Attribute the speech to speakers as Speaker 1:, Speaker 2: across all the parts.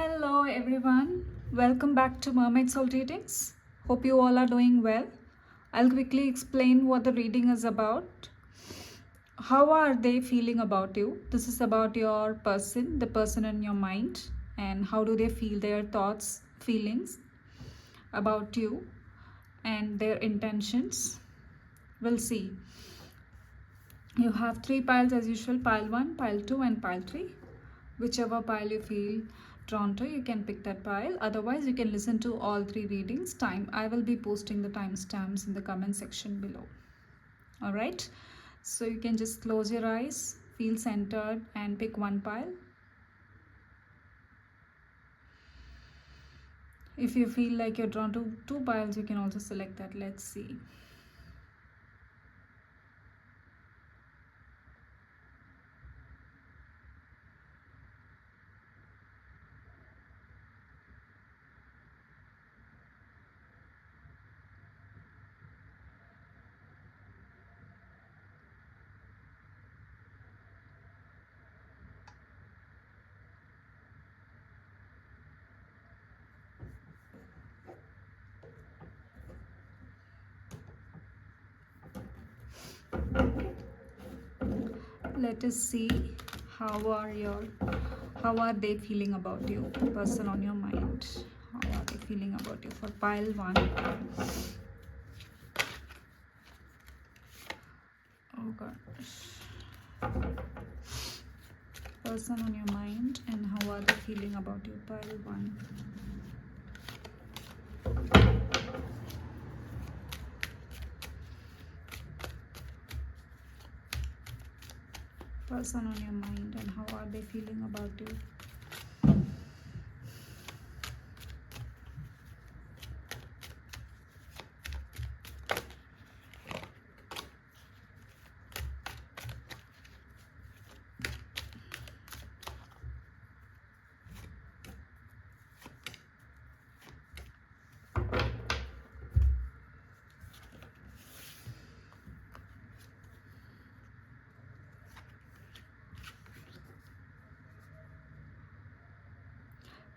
Speaker 1: Hello everyone, welcome back to Mermaid Soul Readings. Hope you all are doing well. I'll quickly explain what the reading is about. How are they feeling about you? This is about your person, the person in your mind, and how do they feel, their thoughts, feelings about you, and their intentions. We'll see. You have 3 piles as usual, pile 1, pile 2 and pile 3. Whichever pile you feel drawn to, you can pick that pile. Otherwise, you can listen to all 3 readings. I will be posting the timestamps in the comment section below. Alright, so you can just close your eyes, feel centered and pick one pile. If you feel like you're drawn to 2 piles, you can also select that. Let's see. Let us see how are they feeling about you, the person on your mind. How are they feeling about you? For pile 1, oh gosh, person on your mind and how are they feeling about you? Pile 1. Person on your mind and how are they feeling about you?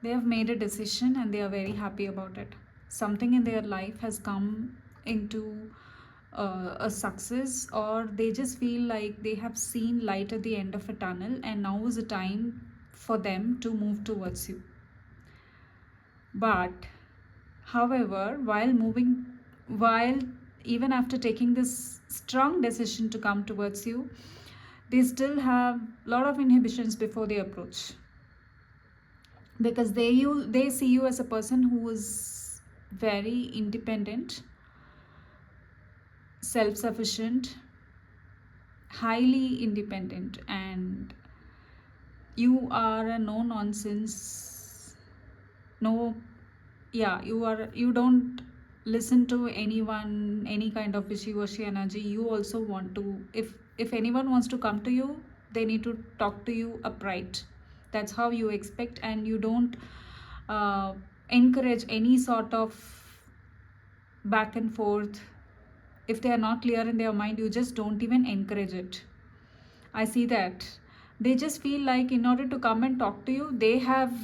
Speaker 1: They have made a decision and they are very happy about it. Something in their life has come into a success, or they just feel like they have seen light at the end of a tunnel and now is the time for them to move towards you. But however, while even after taking this strong decision to come towards you, they still have a lot of inhibitions before they approach, because they see you as a person who is very independent, self-sufficient, highly independent, and you are a no nonsense, you don't listen to anyone, any kind of wishy-washy energy. You also want to, if anyone wants to come to you, they need to talk to you upright. That's how you expect, and you don't encourage any sort of back and forth. If they are not clear in their mind, you just don't even encourage it. I see that they just feel like in order to come and talk to you, they have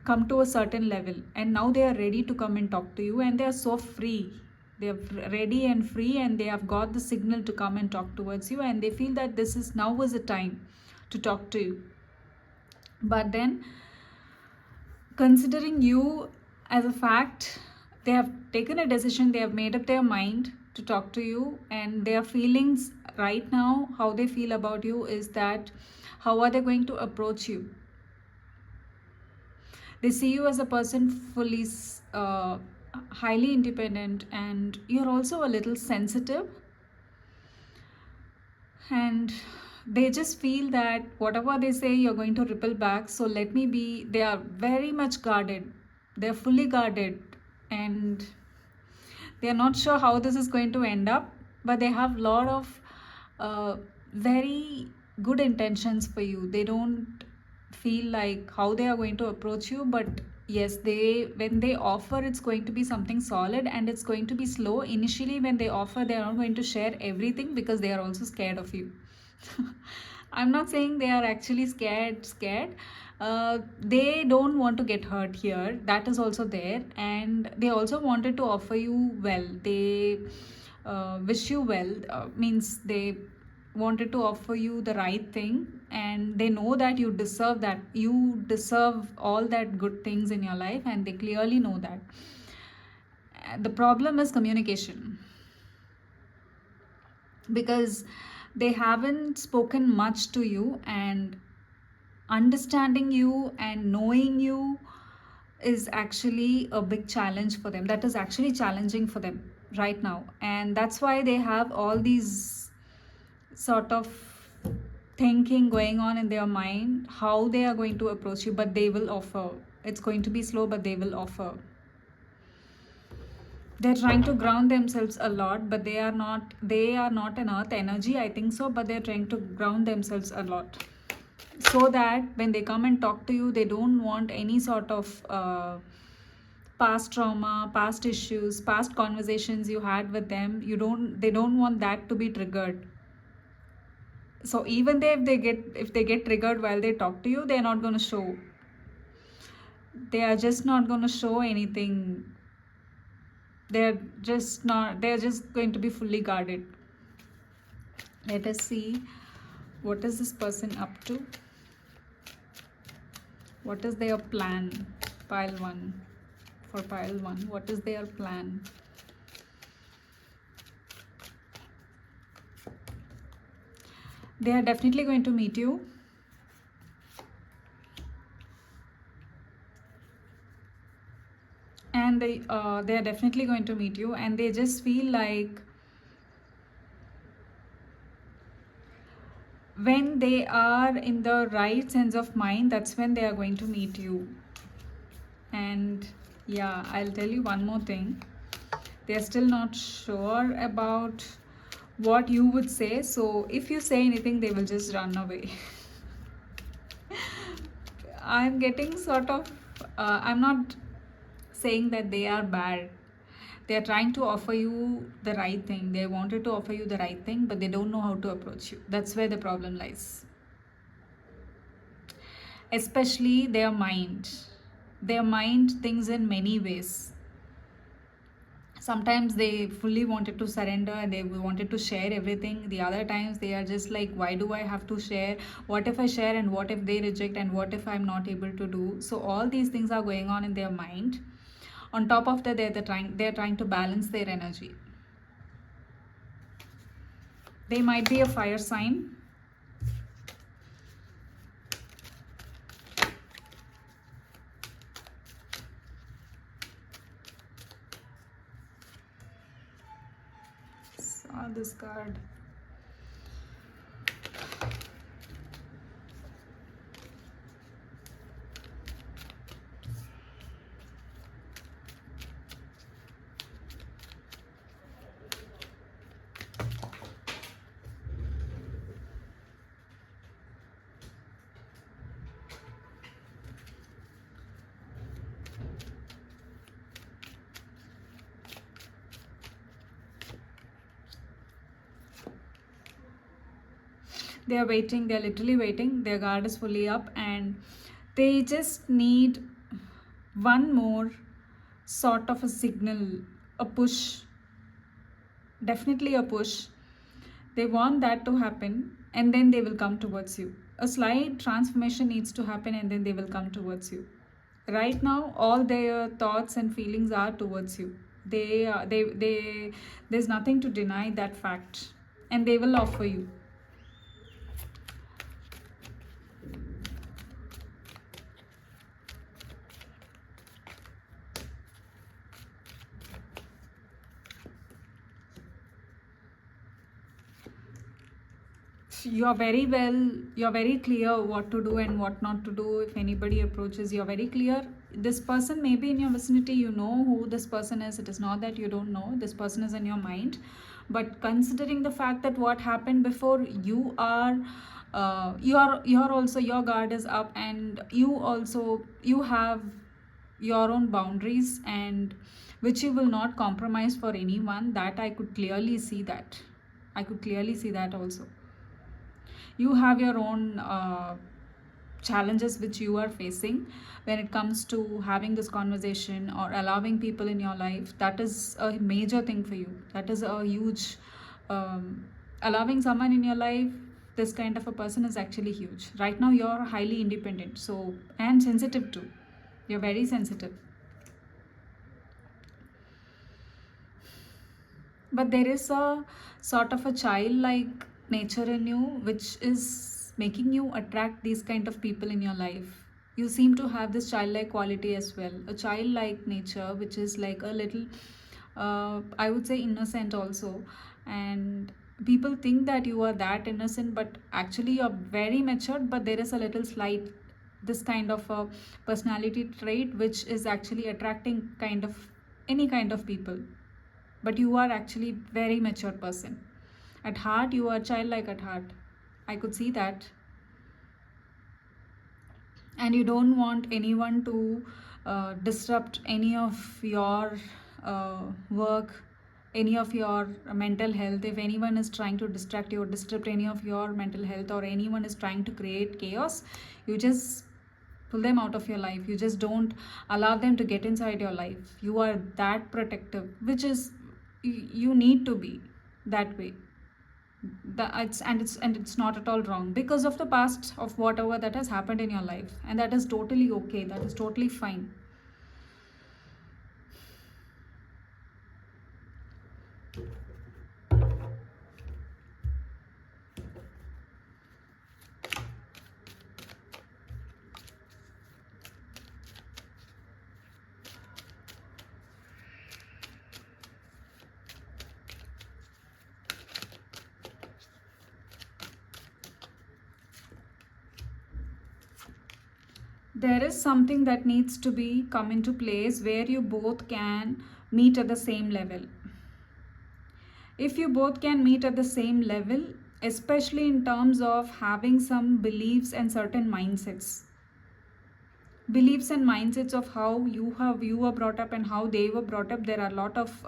Speaker 1: come to a certain level and now they are ready to come and talk to you, and they are so free. They are ready and free, and they have got the signal to come and talk towards you, and they feel that this is now was the time to talk to you. But then, considering you as a fact, they have taken a decision, they have made up their mind to talk to you, and their feelings right now, how they feel about you is that how are they going to approach you. They see you as a person fully highly independent, and you're also a little sensitive, and they just feel that whatever they say, you're going to repel back. So let me be, they are very much guarded, they're fully guarded, and they're not sure how this is going to end up, but they have a lot of very good intentions for you. They don't feel like how they are going to approach you, but yes, when they offer, it's going to be something solid, and it's going to be slow. Initially when they offer, they are not going to share everything because they are also scared of you. I'm not saying they are actually scared. They don't want to get hurt here. That is also there, and they also wanted to offer you well. They wish you well. Means they wanted to offer you the right thing, and they know that you deserve that. You deserve all that good things in your life, and they clearly know that. The problem is communication, because they haven't spoken much to you, and understanding you and knowing you is actually a big challenge for them. That is actually challenging for them right now, and that's why they have all these sort of thinking going on in their mind, how they are going to approach you. But they will offer. It's going to be slow, but they will offer. They're trying to ground themselves a lot, but they are not an earth energy, I think so, but they're trying to ground themselves a lot, so that when they come and talk to you, they don't want any sort of past trauma, past issues, past conversations you had with them. They don't want that to be triggered. So even if they get triggered while they talk to you, they're not going to show. They are just not going to show anything. They're just going to be fully guarded. Let us see, what is this person up to? What is their plan? Pile 1. For pile 1, what is their plan? They are definitely going to meet you. And they are definitely going to meet you, and they just feel like when they are in the right sense of mind, that's when they are going to meet you. And yeah, I'll tell you one more thing. They're still not sure about what you would say, so if you say anything, they will just run away. I'm getting sort of I'm not saying that they are bad. They are trying to offer you the right thing. They wanted to offer you the right thing, but they don't know how to approach you. That's where the problem lies. Especially their mind. Their mind thinks in many ways. Sometimes they fully wanted to surrender and they wanted to share everything. The other times they are just like, why do I have to share? What if I share, and what if they reject, and what if I'm not able to do? So all these things are going on in their mind. On top of that, they're trying to balance their energy. They might be a fire sign. Saw this card. They are waiting. They're literally waiting. Their guard is fully up, and they just need one more sort of a signal, a push. Definitely a push. They want that to happen, and then they will come towards you. A slight transformation needs to happen, and then they will come towards you. Right now, all their thoughts and feelings are towards you. There's nothing to deny that fact, and they will offer you. You're very clear what to do and what not to do. If anybody approaches, you're very clear. This person may be in your vicinity. You know who this person is. It is not that you don't know. This person is in your mind. But considering the fact that what happened before, you are also, your guard is up, and you have your own boundaries, and which you will not compromise for anyone. That I could clearly see that. I could clearly see that also. You have your own challenges which you are facing when it comes to having this conversation or allowing people in your life. That is a major thing for you. That is a huge allowing someone in your life. This kind of a person is actually huge. Right now you're highly independent, so, and sensitive too. You're very sensitive, but there is a sort of a childlike nature in you which is making you attract these kind of people in your life. You seem to have this childlike quality as well, a childlike nature which is like a little I would say innocent also. And people think that you are that innocent, but actually you're very matured, but there is a little slight this kind of a personality trait which is actually attracting kind of any kind of people. But you are actually very mature person. At heart you are childlike at heart. I could see that. And you don't want anyone to disrupt any of your work, any of your mental health. If anyone is trying to distract you or disrupt any of your mental health, or anyone is trying to create chaos, you just pull them out of your life. You just don't allow them to get inside your life. You are that protective, which is you need to be that way. It's not at all wrong because of the past of whatever that has happened in your life, and that is totally okay, that is totally fine. There is something that needs to be come into place where you both can meet at the same level. If you both can meet at the same level, especially in terms of having some beliefs and mindsets of how you were brought up and how they were brought up. There are a lot of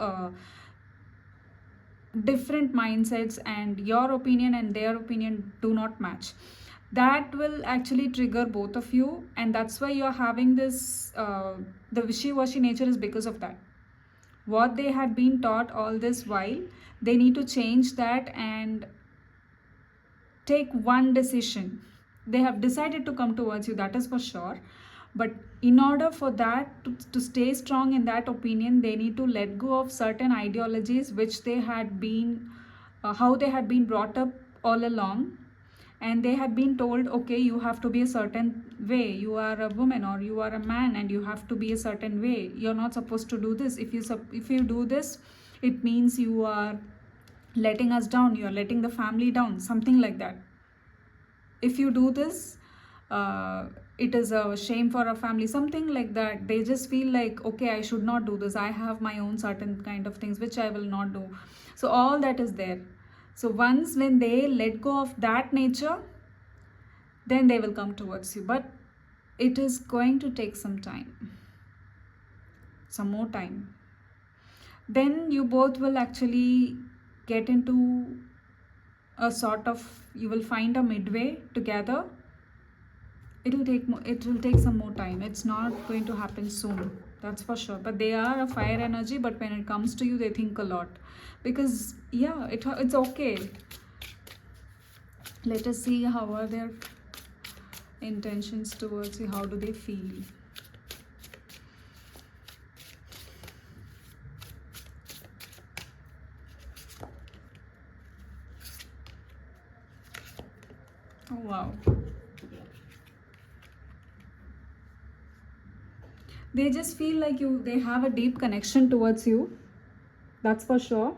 Speaker 1: different mindsets, and your opinion and their opinion do not match. That will actually trigger both of you, and that's why you're having this the wishy-washy nature is because of that. What they had been taught all this while, they need to change that and take one decision. They have decided to come towards you, that is for sure. But in order for that to stay strong in that opinion, they need to let go of certain ideologies which they had been how they had been brought up all along. And they had been told, okay, you have to be a certain way, you are a woman or you are a man and you have to be a certain way, you're not supposed to do this. If you do this, it means you are letting us down, you are letting the family down, something like that. If you do this, it is a shame for a family, something like that. They just feel like, okay, I should not do this, I have my own certain kind of things which I will not do. So all that is there. So once when they let go of that nature, then they will come towards you. But it is going to take some time, some more time. Then you both will actually get into a sort of, you will find a midway together. It will take some more time. It's not going to happen soon, that's for sure. But they are a fire energy, but when it comes to you, they think a lot. Because yeah, it's okay. Let us see how are their intentions towards you. How do they feel? Oh wow. They just feel like they have a deep connection towards you, that's for sure.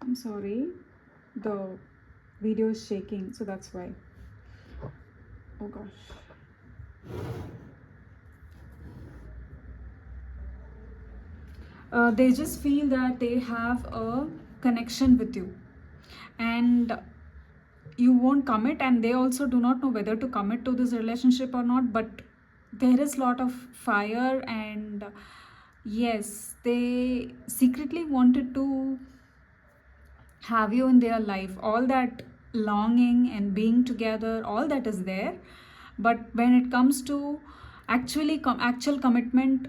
Speaker 1: I'm sorry, the video is shaking, so that's why. Oh gosh. They just feel that they have a connection with you, and you won't commit, and they also do not know whether to commit to this relationship or not. But there is lot of fire, and yes, they secretly wanted to have you in their life. All that longing and being together, all that is there. But when it comes to actual commitment,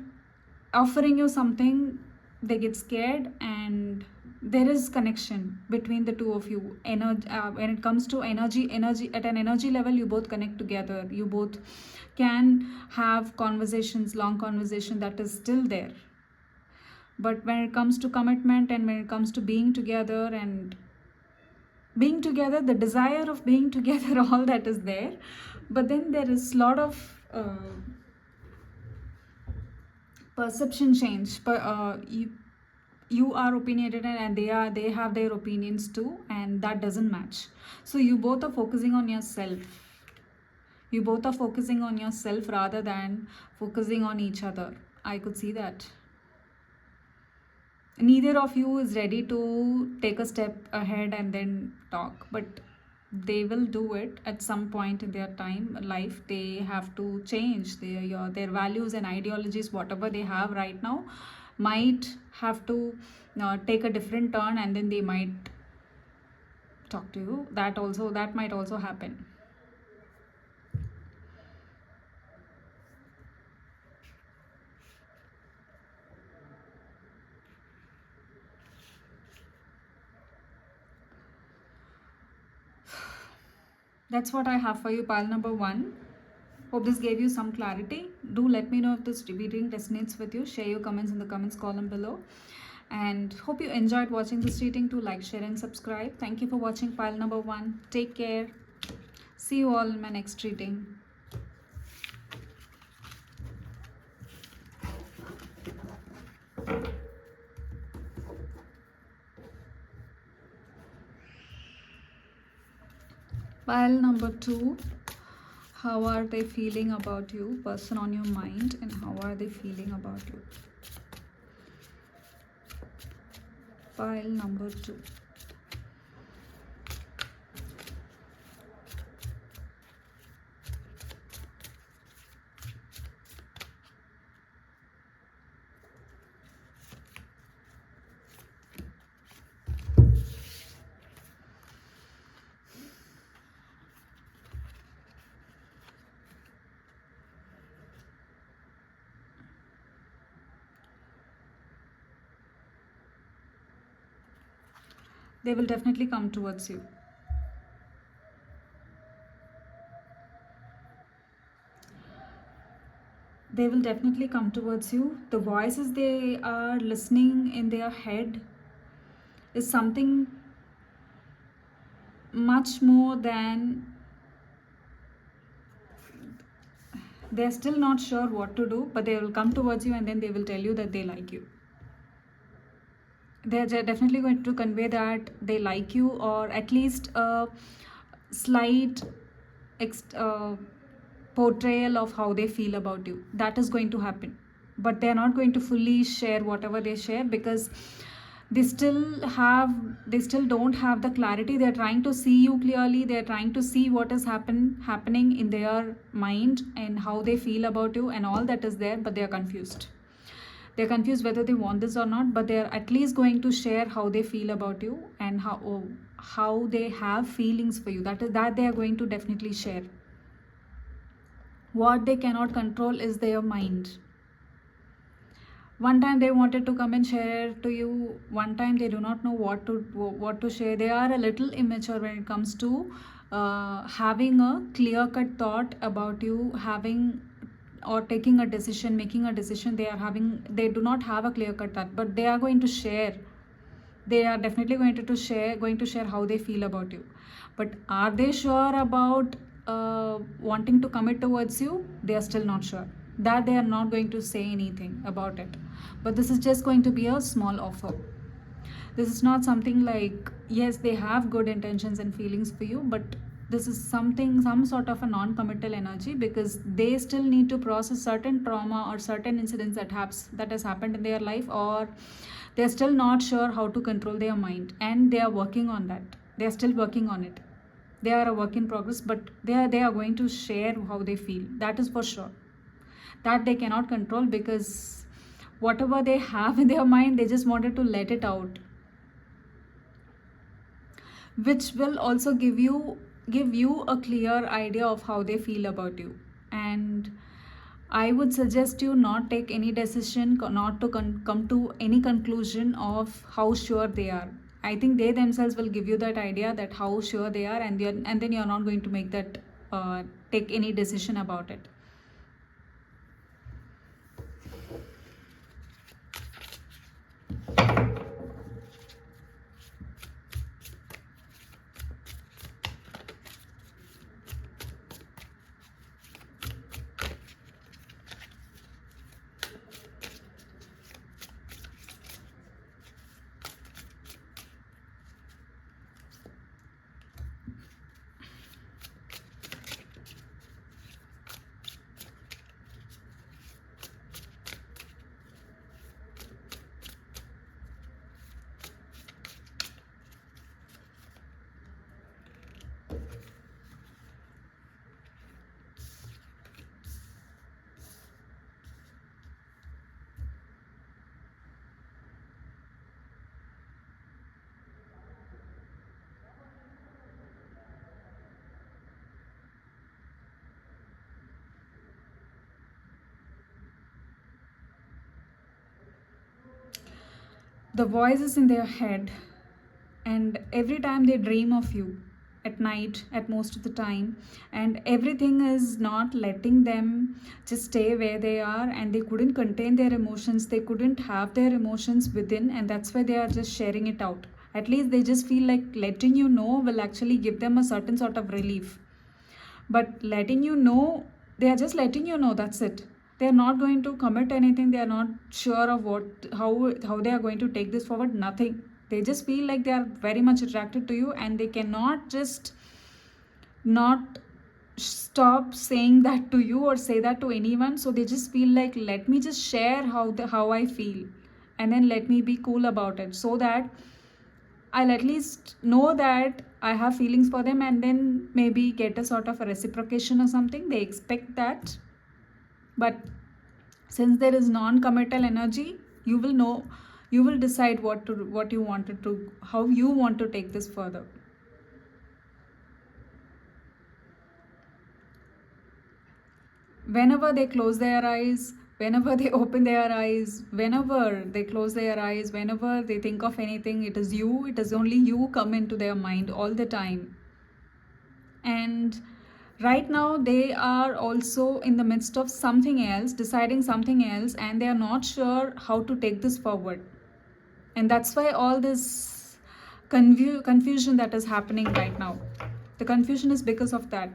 Speaker 1: offering you something, they get scared. And there is connection between the two of you. When it comes to energy at an energy level, you both connect together. You both can have conversations, long conversation, that is still there. But when it comes to commitment, and when it comes to being together, the desire of being together, all that is there. But then there is a lot of perception change. You are opinionated, and they have their opinions too, and that doesn't match. So you both are focusing on yourself. You both are focusing on yourself rather than focusing on each other. I could see that. Neither of you is ready to take a step ahead and then talk, but they will do it at some point in their life. They have to change their values and ideologies. Whatever they have right now might have to take a different turn, and then they might talk to you. That might also happen. That's what I have for you, pile number 1. Hope this gave you some clarity. Do let me know if this reading resonates with you. Share your comments in the comments column below. And hope you enjoyed watching this reading. To like, share and subscribe. Thank you for watching pile number 1. Take care. See you all in my next reading. Pile number 2. How are they feeling about you? Person on your mind, and how are they feeling about you? Pile number 2. They will definitely come towards you. They will definitely come towards you. The voices they are listening in their head is something much more than, they're still not sure what to do, but they will come towards you, and then they will tell you that they like you. They're definitely going to convey that they like you, or at least a slight portrayal of how they feel about you. That is going to happen, but they're not going to fully share whatever they share, because they still don't have the clarity. They're trying to see you clearly. They're trying to see what is happening in their mind, and how they feel about you, and all that is there, but they're confused. They're confused whether they want this or not, but they're at least going to share how they feel about you, and how they have feelings for you. That they are going to definitely share. What they cannot control is their mind. One time they wanted to come and share to you. One time they do not know what to share. They are a little immature when it comes to having a clear-cut thought about you, or taking a decision, making a decision. They do not have a clear-cut thought, but they are going to share. They are definitely going to share how they feel about you. But are they sure about wanting to commit towards you? They are still not sure. That they are not going to say anything about it. But this is just going to be a small offer. This is not something like, yes, they have good intentions and feelings for you, but this is some sort of a non-committal energy, because they still need to process certain trauma or certain incidents that has happened in their life, or they're still not sure how to control their mind, and they are working on that. They are still working on it. They are a work in progress, but they are going to share how they feel. That is for sure. that they cannot control, because whatever they have in their mind, they just wanted to let it out, which will also give you a clear idea of how they feel about you. And I would suggest you not take any decision, not to come to any conclusion of how sure they are. I think they themselves will give you that idea that how sure they are, and then you're not going to make that take any decision about it. The voices in their head, and every time they dream of you at night, at most of the time, and everything is not letting them just stay where they are, and they couldn't contain their emotions, they couldn't have their emotions within, and that's why they are just sharing it out. At least they just feel like letting you know will actually give them a certain sort of relief. But letting you know, they are just letting you know, that's it. They are not going to commit anything, they are not sure of how they are going to take this forward, nothing. They just feel like they are very much attracted to you, and they cannot just not stop saying that to you or say that to anyone. So they just feel like, let me just share how I feel, and then let me be cool about it, so that I'll at least know that I have feelings for them, and then maybe get a sort of a reciprocation or something. They expect that. But since there is non-committal energy, you will know, you will decide what you wanted to, how you want to take this further. Whenever they close their eyes, whenever they open their eyes, whenever they close their eyes, whenever they think of anything, it is you, it is only you come into their mind all the time. And right now they are also in the midst of something else, deciding something else, and they are not sure how to take this forward. And that's why all this confusion that is happening right now, the confusion is because of that.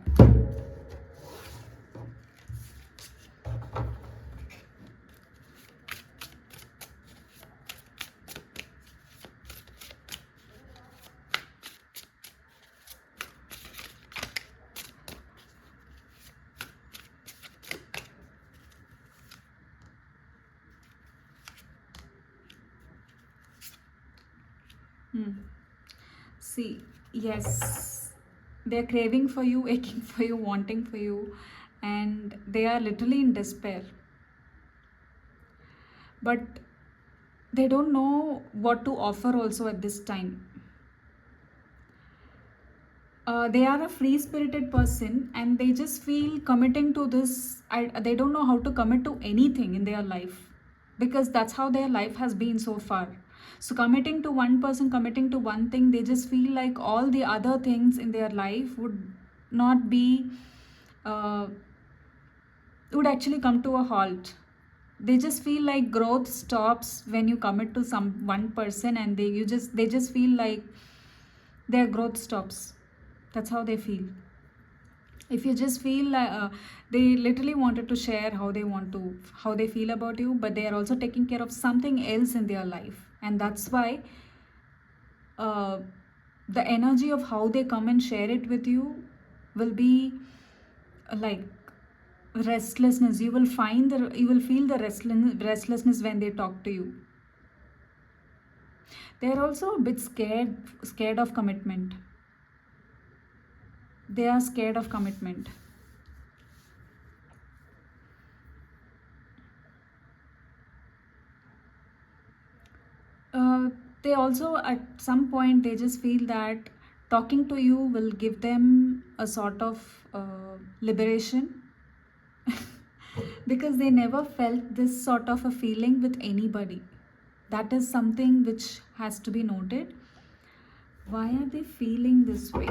Speaker 1: See, yes, they're craving for you, aching for you, wanting for you, and they are literally in despair. But they don't know what to offer also at this time. They are a free spirited person, and they just feel committing to this. They don't know how to commit to anything in their life, because that's how their life has been so far. So, committing to one person, committing to one thing, they just feel like all the other things in their life not be, uh, would actually come to a halt. They just feel like growth stops when you commit to some one person, and they just feel like their growth stops. That's how they feel. If you just feel like they literally wanted to share how they feel about you, but they are also taking care of something else in their life, and that's why uh, the energy of how they come and share it with you will be like restlessness. You will feel the restlessness when they talk to you. They are also a bit scared of commitment. They are scared of commitment. Uh, they also, at some point, they just feel that talking to you will give them a sort of liberation because they never felt this sort of a feeling with anybody. That is something which has to be noted. Why are they feeling this way?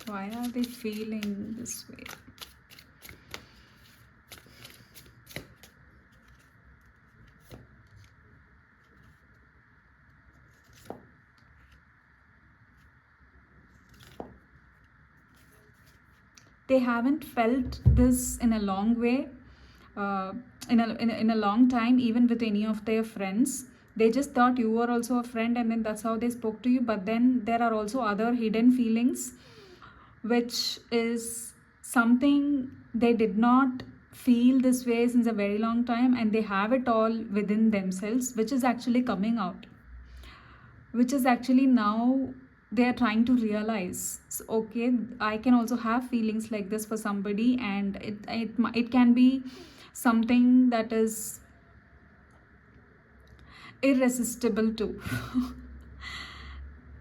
Speaker 1: Why are they feeling this way? They haven't felt this in a long way, uh, in a long time, even with any of their friends. They just thought you were also a friend, and then that's how they spoke to you. But then there are also other hidden feelings, which is something they did not feel this way since a very long time, and they have it all within themselves, which is actually coming out, which is actually now they are trying to realize, so, okay, I can also have feelings like this for somebody, and it can be something that is irresistible too.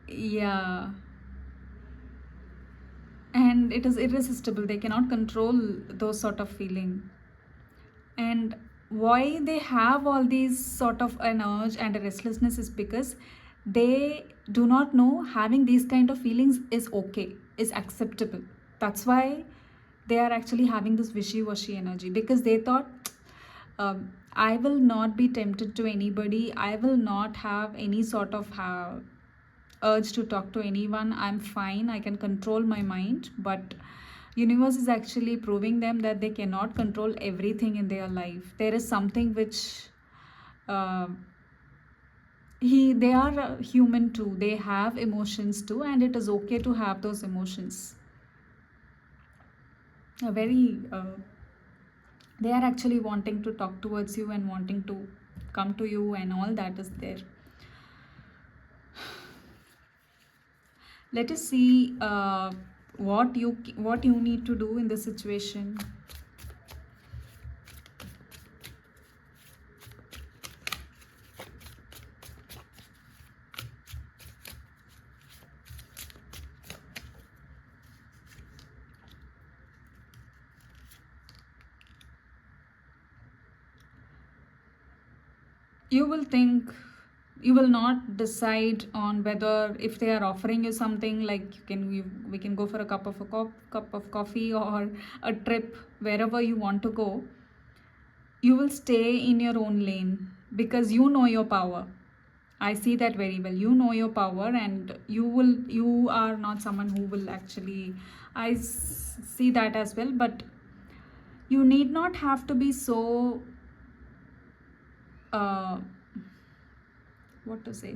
Speaker 1: Yeah, and it is irresistible, they cannot control those sort of feeling. And why they have all these sort of an urge and a restlessness is because they do not know having these kind of feelings is okay, is acceptable. That's why they are actually having this wishy-washy energy, because they thought, I will not be tempted to anybody, I will not have any sort of urge to talk to anyone, I'm fine, I can control my mind. But universe is actually proving them that they cannot control everything in their life. There is something which uh, they are human too, they have emotions too, and it is okay to have those emotions. A very they are actually wanting to talk towards you and wanting to come to you, and all that is there. Let us see what you need to do in this situation. You will think, you will not decide on whether, if they are offering you something like we can go for a cup of coffee or a trip wherever you want to go, you will stay in your own lane because you know your power. I see that very well. You know your power, and you are not someone who will actually, see that as well. But you need not have to be so uh, what to say,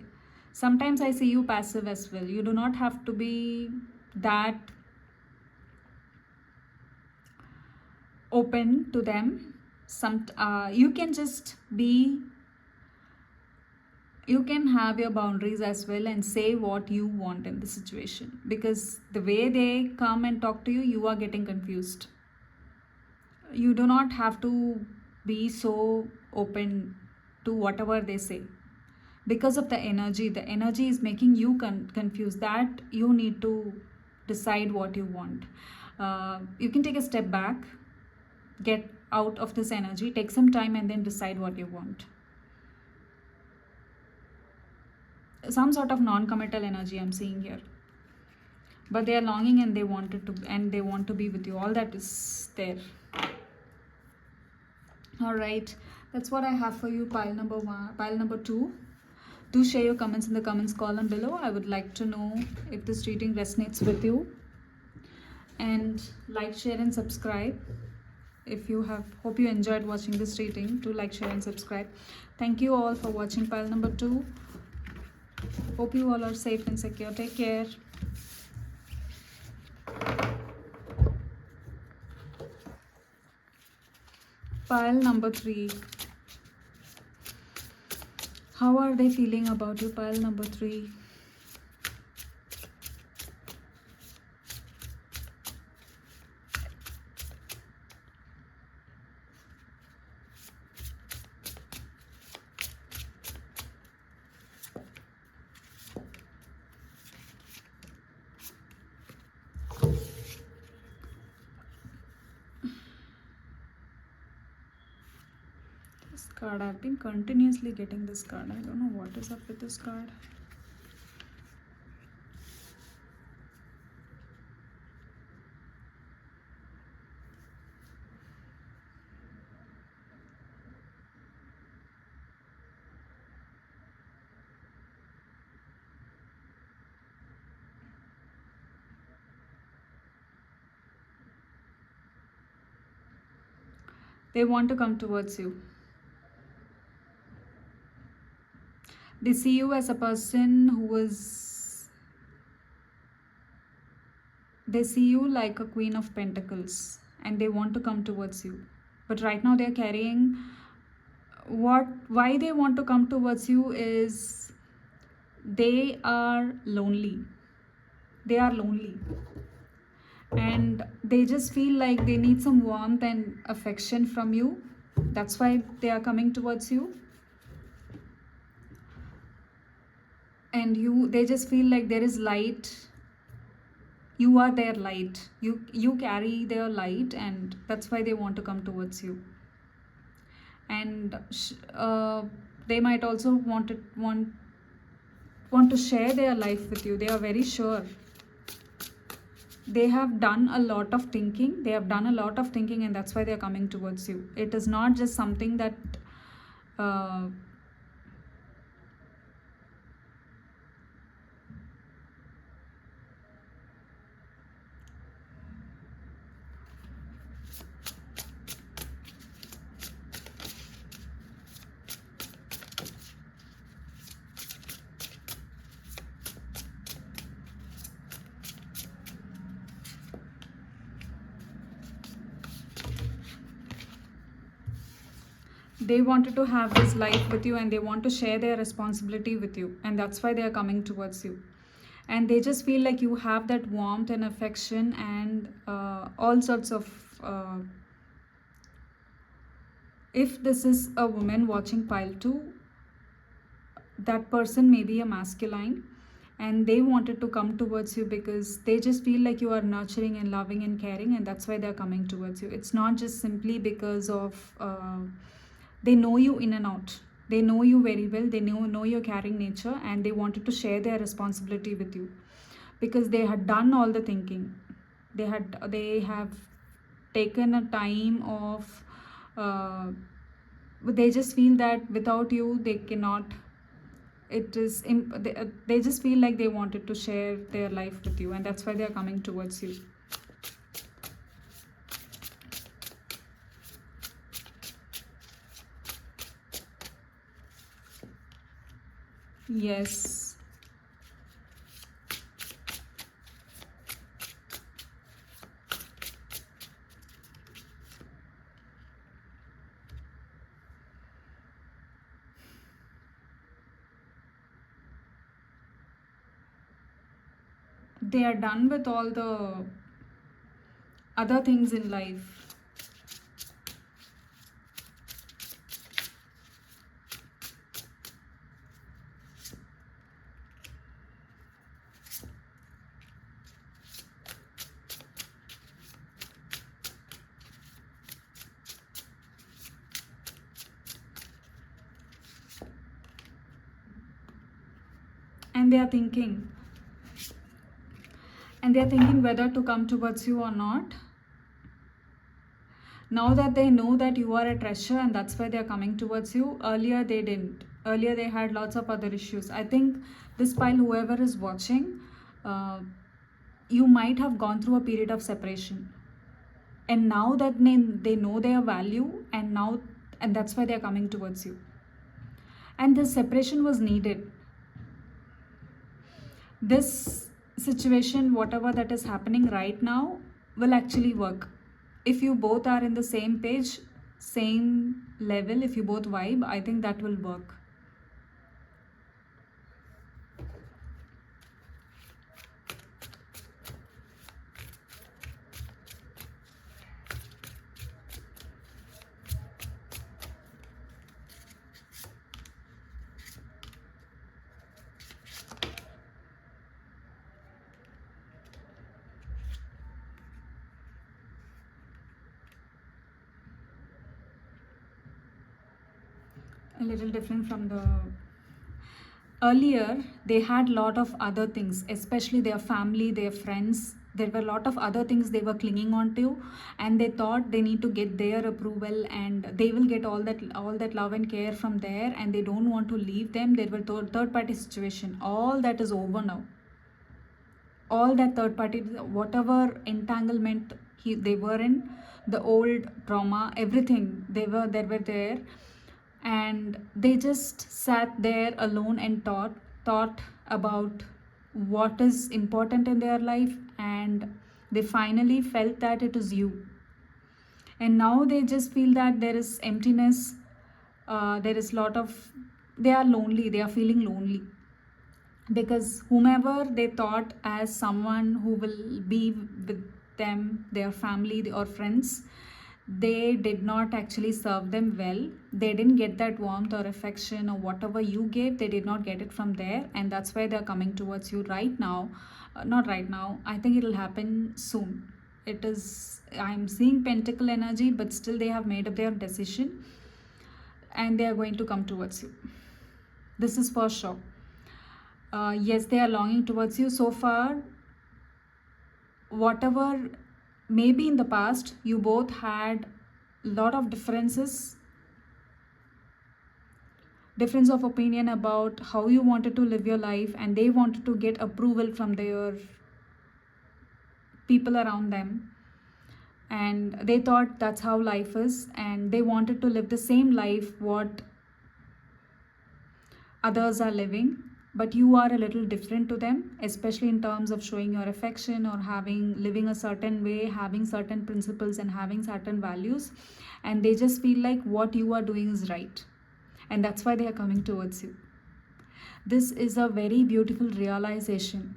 Speaker 1: sometimes I see you passive as well. You do not have to be that open to them. You can just be, you can have your boundaries as well and say what you want in the situation, because the way they come and talk to you, you are getting confused. You do not have to be so open to whatever they say, because of the energy is making you confused, that you need to decide what you want. You can take a step back, get out of this energy, take some time, and then decide what you want. Some sort of non-committal energy I'm seeing here, but they are longing and they want to be with you. All that is there. All right, that's what I have for you, pile number one. Pile number two, do share your comments in the comments column below. I would like to know if this reading resonates with you. And like, share, and subscribe. If you have, hope you enjoyed watching this reading. Do like, share, and subscribe. Thank you all for watching pile number two. Hope you all are safe and secure. Take care. Pile number three. How are they feeling about you, pile number three? card. I've been continuously getting this card. I don't know what is up with this card. They want to come towards you. They see you as a person who is, they see you like a Queen of Pentacles and they want to come towards you. But right now they're carrying why they want to come towards you is they are lonely. They are lonely. And they just feel like they need some warmth and affection from you. That's why they are coming towards you. And they just feel like there is light. You are their light. You carry their light, and that's why they want to come towards you. And they might also want to share their life with you. They are very sure. They have done a lot of thinking. And that's why they are coming towards you. It is not just something that they wanted to have this life with you, and they want to share their responsibility with you, and that's why they are coming towards you. And they just feel like you have that warmth and affection and all sorts of if this is a woman watching pile 2, that person may be a masculine, and they wanted to come towards you because they just feel like you are nurturing and loving and caring, and that's why they're coming towards you. It's not just simply because of they know you in and out. They know you very well. They know your caring nature, and they wanted to share their responsibility with you because they had done all the thinking. They have taken a time of they just feel that without you they cannot. They just feel like they wanted to share their life with you, and that's why they are coming towards you. Yes. They are done with all the other things in life. And they are thinking whether to come towards you or not. Now that they know that you are a treasure, and that's why they are coming towards you. Earlier they didn't. Earlier they had lots of other issues. I think this pile, whoever is watching, you might have gone through a period of separation, and now that they know their value, and that's why they are coming towards you. And this separation was needed. This situation, whatever that is happening right now, will actually work if you both are in the same page, same level. If you both vibe, I think that will work. a little different from the earlier. They had lot of other things, especially their family, their friends. There were a lot of other things they were clinging on to, and they thought they need to get their approval, and they will get all that love and care from there, and they don't want to leave them. There were third party situation. All that is over now. All that third party, whatever entanglement they were in, the old trauma, everything, they were there, and they just sat there alone and thought about what is important in their life, and they finally felt that it is you. And now they just feel that there is emptiness. There is lot of, they are lonely, they are feeling lonely, because whomever they thought as someone who will be with them, their family or friends, they did not actually serve them well. They didn't get that warmth or affection, or whatever you gave, they did not get it from there, and that's why they're coming towards you right now. Not right now, I think it'll happen soon. It is, I'm seeing pentacle energy, but still they have made up their decision, and they are going to come towards you. This is for sure. Yes, they are longing towards you. So far, whatever, maybe in the past you both had lot of difference of opinion about how you wanted to live your life, and they wanted to get approval from their people around them, and they thought that's how life is, and they wanted to live the same life what others are living. But you are a little different to them, especially in terms of showing your affection, or living a certain way, having certain principles, and having certain values, and they just feel like what you are doing is right, and that's why they are coming towards you. This is a very beautiful realization.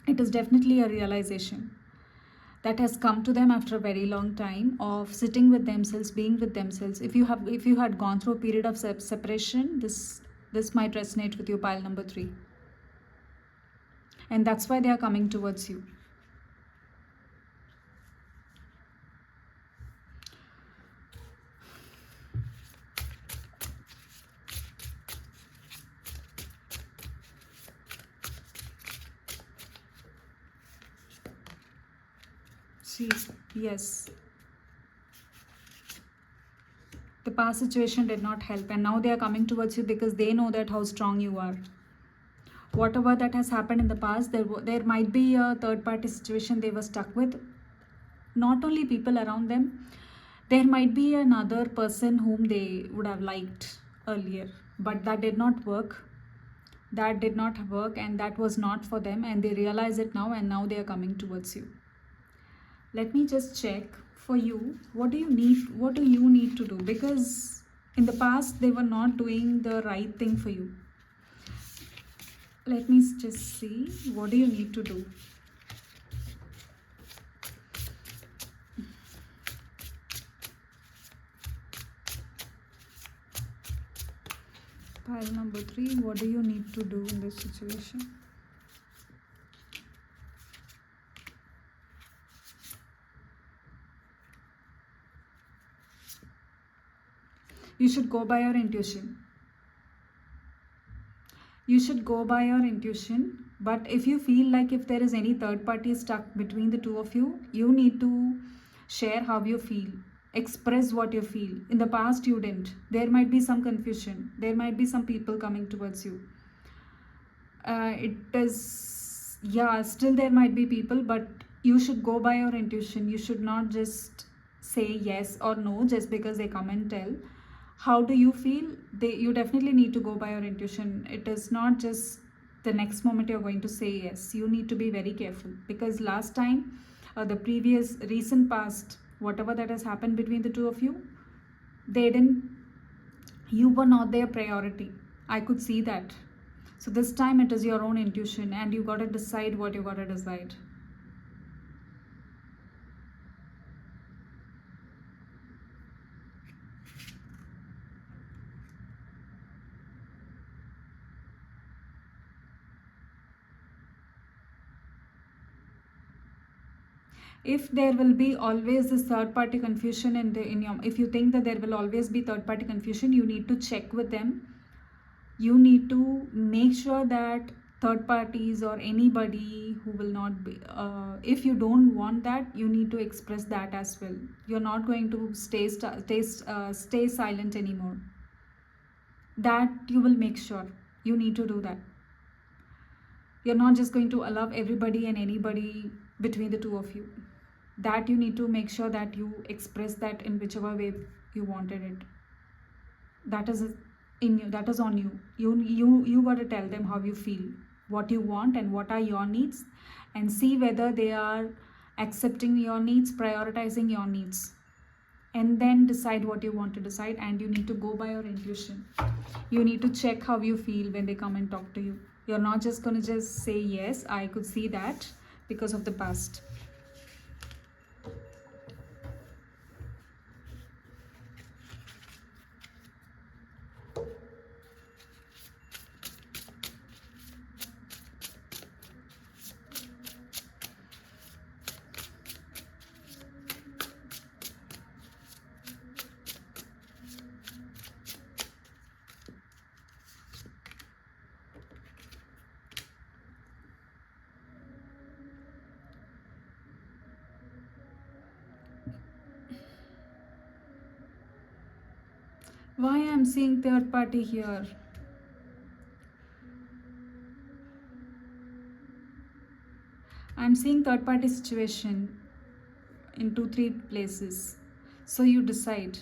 Speaker 1: It is definitely a realization that has come to them after a very long time of sitting with themselves, being with themselves. If you had gone through a period of separation, this might resonate with you, pile number 3, and that's why they are coming towards you. See, yes, the past situation did not help, and now they are coming towards you because they know that how strong you are. Whatever that has happened in the past, there might be a third party situation they were stuck with. Not only people around them, there might be another person whom they would have liked earlier, but that did not work. And that was not for them, and they realize it now, and now they are coming towards you. Let me just check for you, what do you need to do, because in the past they were not doing the right thing for you. Let me just see, what do you need to do? Pile number 3, what do you need to do in this situation? You should go by your intuition. But if you feel like if there is any third party stuck between the two of you, you need to share how you feel. Express what you feel. In the past you didn't. There might be some confusion. There might be some people coming towards you. Still there might be people, but you should go by your intuition. You should not just say yes or no just because they come and tell. How do you feel? You definitely need to go by your intuition. It is not just the next moment you're going to say yes. You need to be very careful, because last time, the previous recent past, whatever that has happened between the two of you, you were not their priority. I could see that. So this time it is your own intuition, and you got to decide what you got to decide. If there will be always this third party confusion in your, if you think that there will always be third party confusion, you need to check with them. You need to make sure that third parties or anybody who will not be, if you don't want that, you need to express that as well. You're not going to stay silent anymore. That you will make sure you need to do that. You're not just going to allow everybody and anybody between the two of you. That you need to make sure that you express that in whichever way you wanted it. That is in you, that is on you. You got to tell them how you feel, what you want, and what are your needs, and see whether they are accepting your needs, prioritizing your needs, and then decide what you want to decide. And you need to go by your intuition. You need to check how you feel when they come and talk to you. You're not just going to just say yes, I could see that, because of the past. Why I'm seeing third party here? I'm seeing third party situation in 2-3 places. So you decide.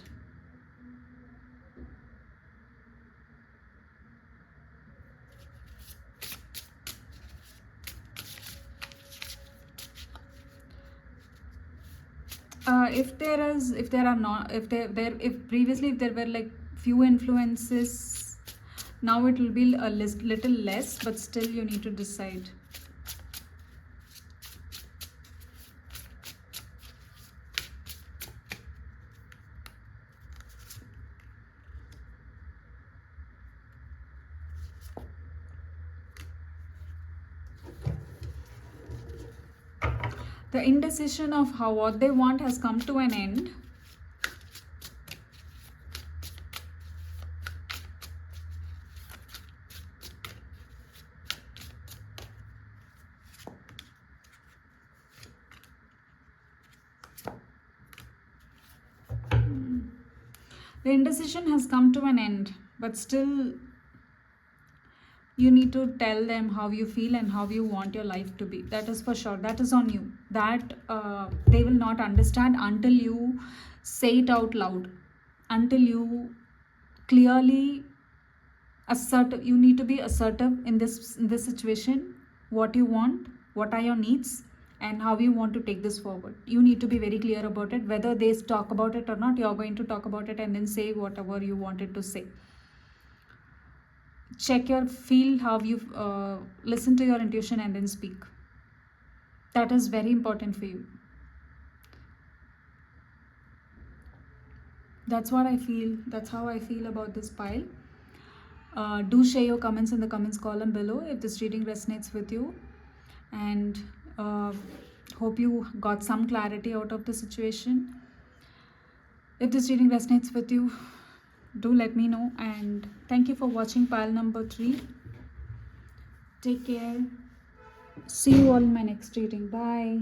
Speaker 1: If previously if there were like few influences, now it will be a little less, but still you need to decide. The indecision of what they want has come to an end. The indecision has come to an end, but still you need to tell them how you feel and how you want your life to be. That is for sure. That is on you. That they will not understand until you say it out loud, until you clearly assertive. You need to be assertive in this situation. What you want, what are your needs, and how you want to take this forward. You need to be very clear about it. Whether they talk about it or not, you're going to talk about it and then say whatever you wanted to say. Check your feel, how you listen to your intuition and then speak. That is very important for you. That's what I feel. That's how I feel about this pile. Do share your comments in the comments column below if this reading resonates with you, and hope you got some clarity out of the situation. If this reading resonates with you, do let me know, and thank you for watching pile number 3. Take care. See you all in my next reading. Bye.